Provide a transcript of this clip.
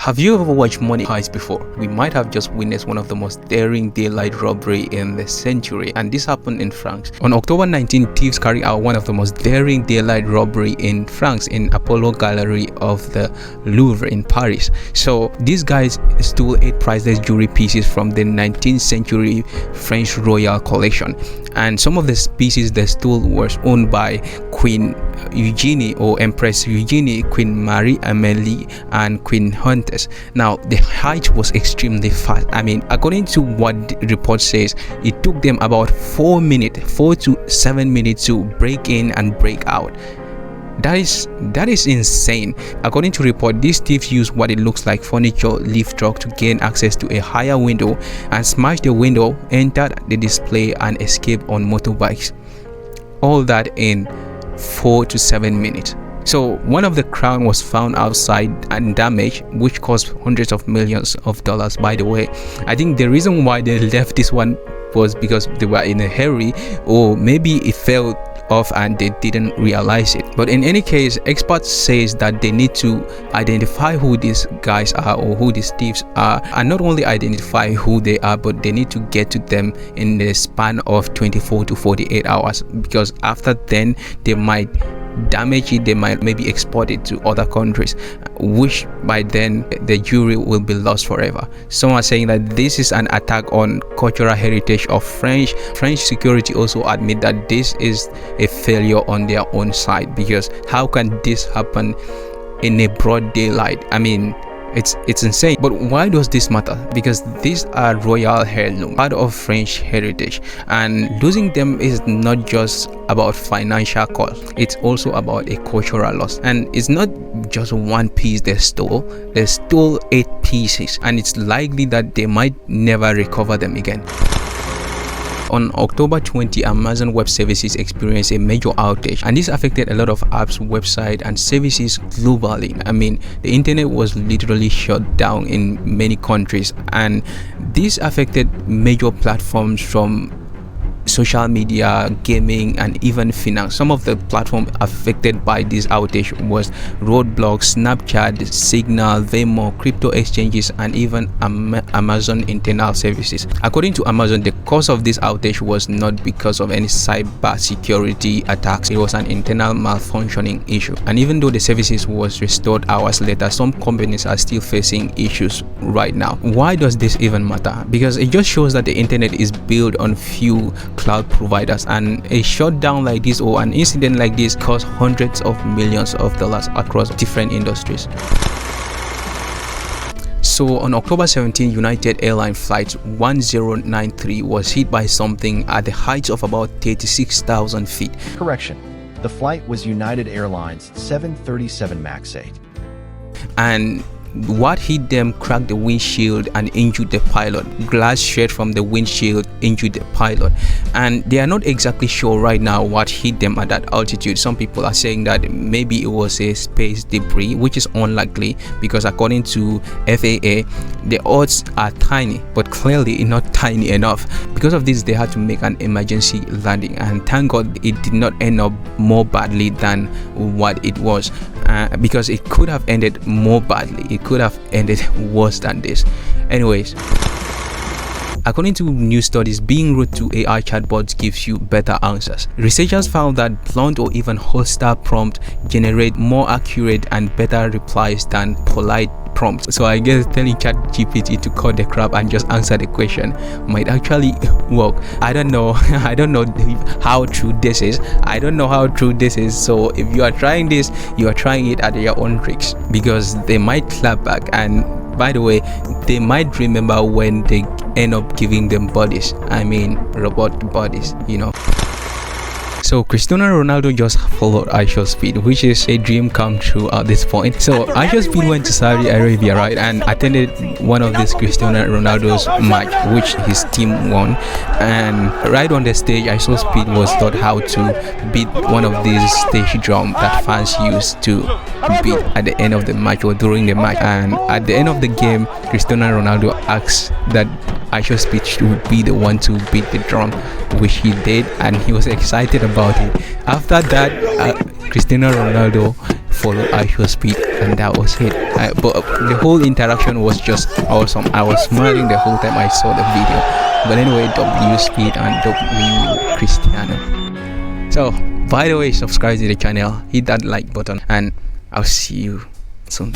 Have you ever watched Money Heist before? We might have just witnessed one of the most daring daylight robbery in the century, and this happened in France. On October 19, thieves carried out one of the most daring daylight robbery in France in Apollo Gallery of the Louvre in Paris. So these guys stole 8 priceless jewelry pieces from the 19th century French royal collection, and some of the pieces they stole was owned by Queen Eugenie or Empress Eugenie, Queen Marie Amélie, and Queen Hunters. Now the heist was extremely fast. I mean, according to what the report says, it took them about 4 to 7 minutes to break in and break out. That is insane. According to report, these thieves used what it looks like furniture lift truck to gain access to a higher window and smash the window, entered the display, and escaped on motorbikes. All that in 4 to 7 minutes. So one of the crown was found outside and damaged, which cost hundreds of millions of dollars, by the way. I think the reason why they left this one was because they were in a hurry, or maybe it fell off and they didn't realize it. But in any case, experts says that they need to identify who these guys are or who these thieves are, and not only identify who they are, but they need to get to them in the span of 24 to 48 hours, because after then they might damage it, they might maybe export it to other countries, which by then the jewelry will be lost forever. Some are saying that this is an attack on cultural heritage of French security. Also admit that this is a failure on their own side, because how can this happen in a broad daylight? I mean, it's insane. But why does this matter? Because these are royal heirloom, part of French heritage, and losing them is not just about financial cost, it's also about a cultural loss. And it's not just one piece they stole 8 pieces, and it's likely that they might never recover them again. On October 20, Amazon Web Services experienced a major outage, and this affected a lot of apps, websites, and services globally. I mean, the internet was literally shut down in many countries, and this affected major platforms from social media, gaming, and even finance. Some of the platforms affected by this outage was Roadblocks, Snapchat, Signal, Venmo, crypto exchanges, and even Amazon internal services. According to Amazon, the cause of this outage was not because of any cyber security attacks. It was an internal malfunctioning issue. And even though the services was restored hours later, some companies are still facing issues right now. Why does this even matter? Because it just shows that the internet is built on few cloud providers, and a shutdown like this or an incident like this costs hundreds of millions of dollars across different industries. So on October 17, United Airlines flight 1093 was hit by something at the height of about 36,000 feet. Correction, the flight was United Airlines 737 MAX 8. And what hit them cracked the windshield and injured the pilot. Glass shed from the windshield injured the pilot, and they are not exactly sure right now what hit them at that altitude. Some people are saying that maybe it was a space debris, which is unlikely because according to FAA, the odds are tiny, but clearly not tiny enough. Because of this, they had to make an emergency landing, and thank God it did not end up more badly than what it was, because it could have ended more badly. It could have ended worse than this. Anyways, according to new studies, being rude to AI chatbots gives you better answers. Researchers found that blunt or even hostile prompts generate more accurate and better replies than polite prompts. So I guess telling ChatGPT to cut the crap and just answer the question might actually work. I don't know. I don't know how true this is. So if you are trying this, you are trying it at your own risk, because they might clap back, and by the way, they might remember when they end up giving them bodies. I mean, robot bodies, you know. So Cristiano Ronaldo just followed IShowSpeed, which is a dream come true at this point. So IShowSpeed went to Saudi Arabia, right, and attended one of these Cristiano Ronaldo's match, which his team won. And right on the stage, IShowSpeed was taught how to beat one of these stage drums that fans used to beat at the end of the match or during the match. And at the end of the game, Cristiano Ronaldo asked that IShowSpeed should be the one to beat the drum, which he did, and he was excited about it. After that, Cristiano Ronaldo follow IShowSpeed, and that was it. But the whole interaction was just awesome. I was smiling the whole time I saw the video. But anyway, W Speed and W Cristiano. So by the way, subscribe to the channel, hit that like button, and I'll see you soon.